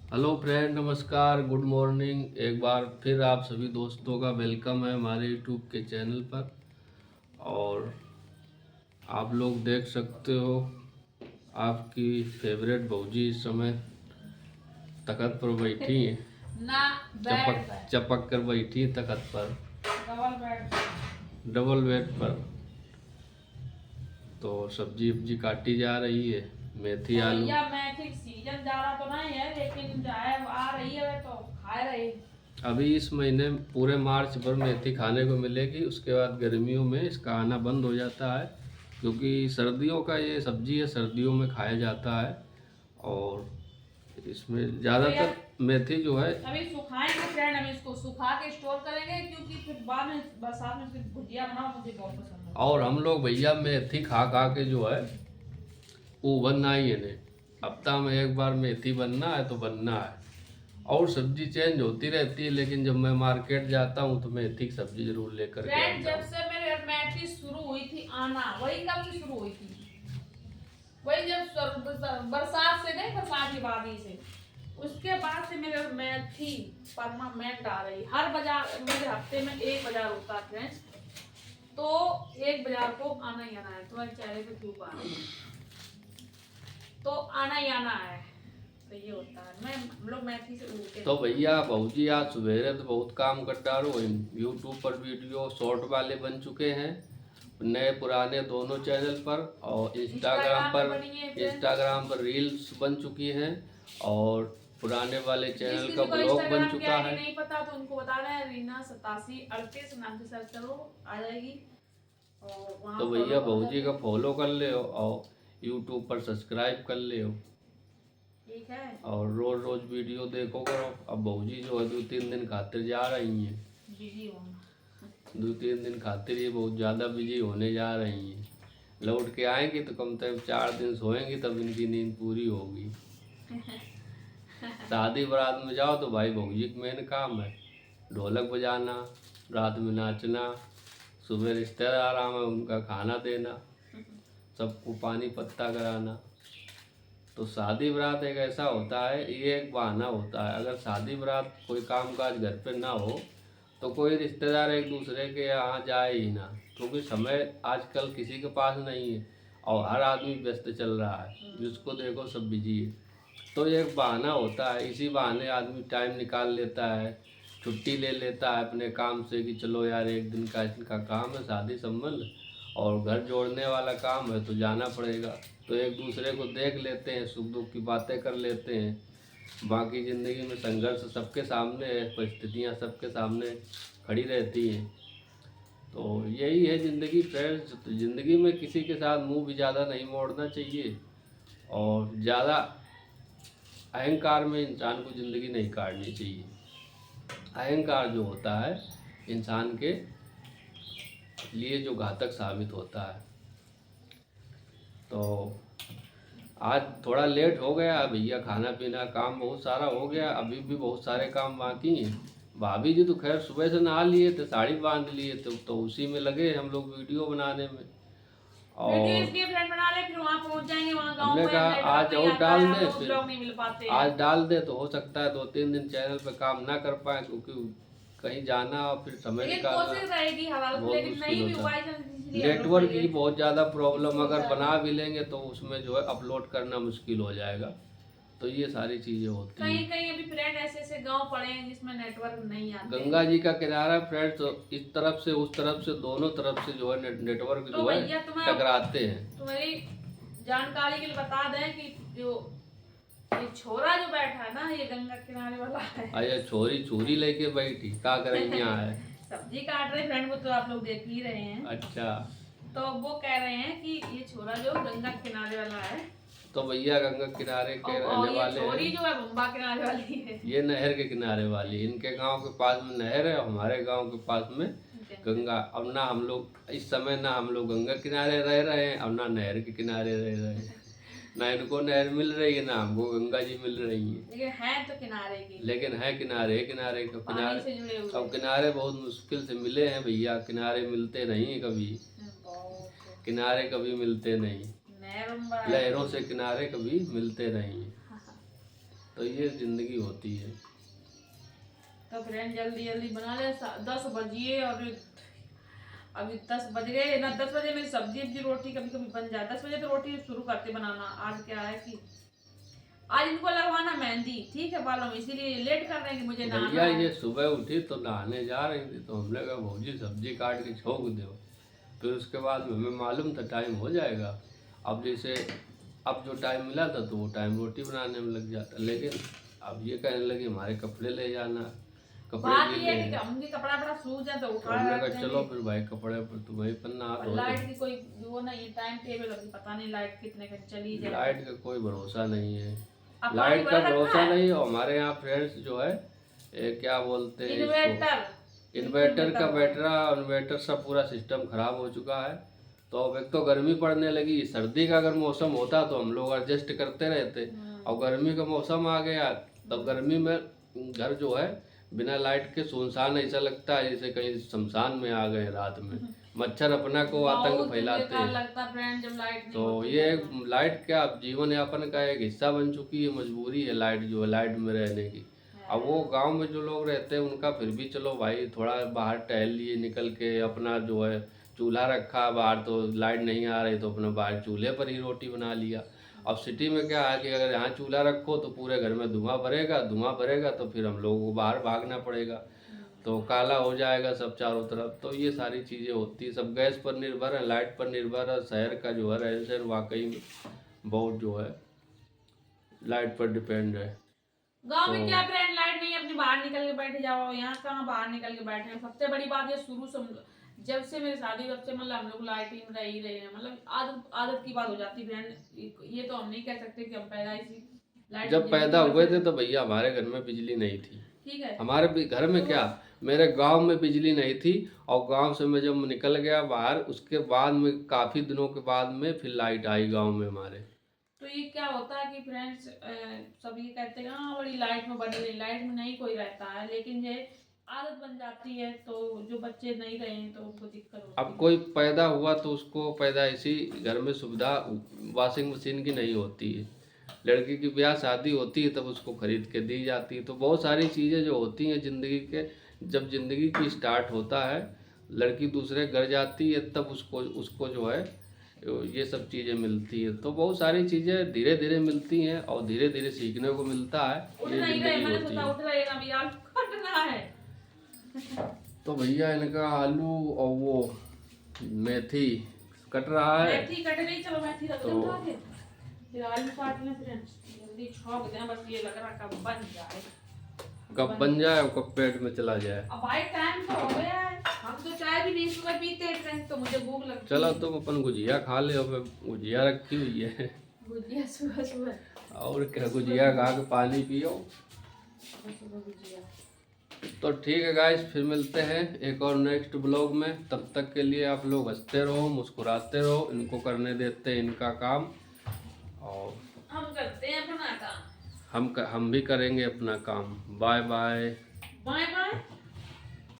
Hello friend, नमस्कार, good morning. एक बार फिर आप सभी दोस्तों का वेलकम है हमारे यूट्यूब के चैनल पर। और आप लोग देख सकते हो आपकी फेवरेट भौजी इस समय तख्त पर बैठी हैं। ना बेड चपक पर चपक कर बैठी हैं तख्त पर, डबल बेड पर। डबल बेड पर। तो सब्जी वब्जी काटी जा रही है, मेथी तो आलू। भैया मैथिक सीजन जा रहा तो नहीं है, लेकिन चाहे आ रही है तो खा रहे। अभी इस महीने पूरे मार्च भर मेथी खाने को मिलेगी, उसके बाद गर्मियों में इसका आना बंद हो जाता है, क्योंकि सर्दियों का ये सब्जी है, सर्दियों में खाया जाता है। और इसमें भैया ज़्यादातर मेथी जो है। अभी सुखाएंगे फ्रेंड, अभी इसको सुखा के स्टोर करेंगे, क्योंकि फिर बाद में बरसात में इसकी भुजिया बनाओ, मुझे बहुत पसंद है। और हम लोग भैया मेथी खा खा के जो है वो बनना ही है नहीं। हफ्ता में एक बार मेथी बनना है तो बनना है। और सब्जी चेंज होती रहती है, लेकिन जब मैं मार्केट जाता हूँ तो मेथी की सब्जी जरूर लेकर के फ्रेंड आता जब हूँ। से मेरे मैथी शुरू हुई थी आना, वही कब से शुरू हुई थी? वही जब बरसात से नहीं, बरसात की बाद ही से, उसके बाद से मेरे मेथी परमानेंट आ रही। हर बाजार मेरे हफ्ते में एक बाजार होता है फ्रेंड्स, तो एक बाजार को आना ही आना है। तुम्हारे चेहरे पे धूप आ रही है तो आना ही आना है। तो ये होता है, मैं हम लोग मैथी से उड़ते तो हैं। भैया भौजी आज सवेरे तो बहुत काम कर डालो। यूट्यूब पर वीडियो शॉर्ट वाले बन चुके हैं, नए पुराने दोनों चैनल पर। और इंस्टाग्राम पे बनी है फ्रेंड। इंस्टाग्राम पर रील्स बन चुकी हैं। और पुराने वाले जिस चैनल का किसी को ब्लॉग बन इंस्टाग्राम की चुका आईडी है। नहीं पता तो उनको बता रहे हैं, रीना 8738 नाम से सर्च करो, आ जाएगी और वहाँ तो फॉलो भैया करो भौजी जाके। का फॉलो कर ले और यूट्यूब पर सब्सक्राइब कर ले। ठीक है। और रोज रोज वीडियो देखो करो। अब भौजी जो है 2-3 दिन खातिर जा रही हैं। बिजी होना। 2-3 दिन खातिर ये बहुत ज़्यादा बिजी होने जा रही हैं। लौट के आएंगी तो कम से कम 4 दिन सोएंगी, तब इनकी नींद पूरी होगी। शादी बारात में जाओ तो भाई भौजी का मेन काम है ढोलक बजाना, रात में नाचना, सुबह रिश्तेदार आए उनका खाना देना, सबको पानी पत्ता कराना। तो शादी बारात एक ऐसा होता है, ये एक बहाना होता है। अगर शादी बारात कोई काम काज घर पे ना हो तो कोई रिश्तेदार एक दूसरे के यहाँ जाए ही ना, क्योंकि समय आजकल किसी के पास नहीं है और हर आदमी व्यस्त चल रहा है, जिसको देखो सब बिजी है। तो ये एक बहाना होता है, इसी बहाने आदमी टाइम निकाल लेता है, छुट्टी ले लेता है अपने काम से कि चलो यार एक दिन का इनका काम है शादी संबंध और घर जोड़ने वाला काम है तो जाना पड़ेगा। तो एक दूसरे को देख लेते हैं, सुख दुख की बातें कर लेते हैं। बाकी ज़िंदगी में संघर्ष सबके सामने है, परिस्थितियाँ सबके सामने खड़ी रहती हैं। तो यही है ज़िंदगी फ्रेंड्स। तो ज़िंदगी में किसी के साथ मुंह भी ज़्यादा नहीं मोड़ना चाहिए, और ज़्यादा अहंकार में इंसान को ज़िंदगी नहीं काटनी चाहिए। अहंकार जो होता है इंसान के लिए जो घातक साबित होता है। तो आज थोड़ा लेट हो गया भैया, खाना पीना काम बहुत सारा हो गया, अभी भी बहुत सारे काम बाकी हैं। भाभी जी तो खैर सुबह से नहा लिए थे, साड़ी बांध लिए थे, तो उसी में लगे हम लोग वीडियो बनाने में। वीडियो और इसलिए फ्रेंड बना रहे, फिर वहाँ पहुँच जाएंगे, वहाँ गाँव हमने में कहा नेटवर्क आज नहीं और आता है, डाल हम दे, लोग फिर ब्लॉग नहीं मिल पाते हैं। आज डाल दे तो हो सकता है 2-3 दिन चैनल पे काम ना कर पाए, क्योंकि कहीं जाना और फिर समय लेकिन निकालना कोशिश रहेगी हलाल, बहुत लेकिन मुश्किल नहीं भी होता हुआ है। इसलिए हम लोग नेटवर्क की पहले बहुत ज़्यादा प्रॉब्लम, इशू अगर होता है। बना भी लेंगे तो उसमें जो है अपलोड करना मुश्किल हो जाएगा। तो ये सारी चीज़ें होती कहीं हैं। कहीं अभी फ्रेंड ऐसे ऐसे गांव पड़े हैं जिसमें नेटवर्क नहीं आते। गंगा जी का किनारा फ्रेंड्स, तो इस तरफ से उस तरफ से दोनों तरफ से जो है नेटवर्क तो जो है भैया टकराते हैं। तुम्हारी जानकारी के लिए बता दें कि जो ये छोरा जो बैठा है ना, ये गंगा किनारे वाला है। अरे छोरी छुरी लेके बैठी का करेंगे यहाँ है। सब्जी काट रहे फ्रेंड, वो तो आप लोग देख ही रहे हैं। अच्छा। तो वो कह रहे हैं कि ये छोरा जो गंगा किनारे वाला है, तो भैया गंगा किनारे के और रहने ये वाले छोरी हैं। जो है बम्बा किनारे वाली है। ये नहर के किनारे वाली, इनके गांव के पास में नहर है और हमारे गांव के पास में गंगा। अब ना हम लोग इस समय ना हम लोग गंगा किनारे रह रहे हैं और ना नहर के किनारे रह रहे हैं। ना इनको नहर मिल रही है ना हमको गंगा जी मिल रही है, लेकिन है तो किनारे की, लेकिन है किनारे किनारे का पानी से किनारे। जुड़े अब हुए। किनारे बहुत मुश्किल से मिले हैं भैया, किनारे मिलते नहीं हैं कभी। बहुत किनारे कभी मिलते नहीं, नहर लहरों से किनारे कभी मिलते नहीं। तो ये जिंदगी होती है। तो फ्रेंड जल्दी जल्दी बना ले, 10 बजिए और अभी 10 बज गए ना। 10 बजे मेरी सब्जी रोटी कभी कभी बन जाए। 10 बजे तो रोटी शुरू करते बनाना। आज क्या है कि आज इनको लगवाना मेहंदी, ठीक है, बालों में, इसीलिए लेट कर रहे हैं कि मुझे नहाना भैया है। ये सुबह उठी तो नहाने जा रही थी, तो हमने कहा भौजी सब्जी काट के छोंक दो। फिर उसके बाद हमें मालूम था टाइम हो जाएगा। अब जैसे अब जो टाइम मिला था तो वो टाइम रोटी बनाने में लग जाता, लेकिन अब ये कहने लगे हमारे कपड़े ले जाना, कपड़े बात भी ये ले है कि हैं। उनके कपड़ा बड़ा सूख जाए तो तो उठा हमने रखते कहा हैं। चलो फिर भाई कपड़े पर तो वहीं पर नहा और धो लाइट दो। की कोई वो नहीं, टाइम टेबल अभी पता नहीं लाइट कितने का चली जाए। लाइट का कोई भरोसा नहीं है, अब पानी लाइट का भरा रखा भरोसा है। नहीं। और हमारे यहाँ फ्रेंड्स जो है क्या बोलते हैं इसको, इन्वर्टर इन्वर्टर का इन्वर्टर सब पूरा सिस्टम खराब हो चुका है। तो अब एक तो गर्मी पड़ने लगी, सर्दी का अगर मौसम होता तो हम लोग एडजस्ट करते रहते। और गर्मी का मौसम आ गया तो गर्मी में घर जो है बिना लाइट के सुनसान ऐसा लगता है जैसे कहीं शमशान में आ गए रात में। मच्छर अपना को आतंक फैलाते हैं। लगता फ्रेंड जब लाइट नहीं तो होती ये है। लाइट क्या अब जीवन यापन का एक हिस्सा बन चुकी है, मजबूरी है लाइट जो है लाइट में रहने की। अब वो गांव में जो लोग रहते हैं उनका फिर भी चलो भाई थोड़ा बाहर टहल लिए निकल के, अपना जो है चूल्हा रखा बाहर तो लाइट नहीं आ रही तो अपना बाहर चूल्हे पर ही रोटी बना लिया। अब सिटी में क्या है कि अगर यहाँ चूल्हा रखो तो पूरे घर में धुआं भरेगा तो फिर हम लोगों को बाहर भागना पड़ेगा, तो काला हो जाएगा सब चारों तरफ। तो ये सारी चीज़ें होती है, सब गैस पर निर्भर है, लाइट पर निर्भर है। शहर का जो है रहन सहन वाकई में बहुत जो है लाइट पर डिपेंड है। गांव में क्या फ्रेंड लाइट नहीं है, अपनी बाहर निकल के बैठ जाओ। यहाँ कहाँ बाहर निकल के बैठे हैं। सबसे बड़ी बात ये शुरू से जब से मेरी शादी तब से मतलब हम लोग लाइट ही में रह ही रहे हैं। मतलब आदत की बात हो जाती है फ्रेंड। ये तो हम नहीं कह सकते कि हम पैदा इसी लाइट जब पैदा हुए थे तो भैया हमारे घर में बिजली नहीं थी। ठीक है, हमारे घर में क्या, मेरे गांव में बिजली नहीं थी। और गांव से मैं जब निकल गया बाहर उसके बाद में काफ़ी दिनों के बाद में फिर लाइट आई गांव में हमारे। तो ये क्या होता है कि फ्रेंड्स सब ये कहते हैं हाँ बड़ी लाइट में बनी रही, लाइट में नहीं कोई रहता है, लेकिन ये आदत बन जाती है। तो जो बच्चे नहीं रहे हैं तो उनको दिक्कत होती है। अब कोई पैदा हुआ तो उसको पैदाइशी घर में सुविधा वॉशिंग मशीन की नहीं होती है, लड़की की ब्याह शादी होती है तब उसको खरीद के दी जाती है। तो बहुत सारी चीज़ें जो होती हैं ज़िंदगी के, जब ज़िंदगी की स्टार्ट होता है लड़की दूसरे घर जाती है तब उसको जो है ये सब चीज़ें मिलती है। तो बहुत सारी चीज़ें धीरे धीरे मिलती हैं और धीरे धीरे सीखने को मिलता है, ये ज़िंदगी होती है। उठ रहेगा भैया, कटना है। तो भैया इनका आलू और वो मेथी कट रहा है। मेथी कट गई, चलो मेथी रख दो आगे, फिर आलू काट लें फ्रेंड्स। जल्दी छोंक दें, बस ये लग रहा कब बन जाए। कब बन जाए और कब पेट में चला जाए। अब भाई टाइम तो हो गया है, हम तो चाय भी नहीं सुबह पीते हैं फ्रेंड्स, तो मुझे भूख लगती है। चलो तुम अपन गुजिया खा ले, और गुजिया रखी हुई है गुजिया सुबह सुबह, और क्या, गुजिया खा के पानी पियो। सुबह गुजिया। तो ठीक है गाइस, फिर मिलते हैं एक और नेक्स्ट ब्लॉग में। तब तक के लिए आप लोग हंसते रहो मुस्कुराते रहो, इनको करने देते हैं इनका काम और हम करते हैं अपना काम। हम भी करेंगे अपना काम। Bye bye. Bye bye.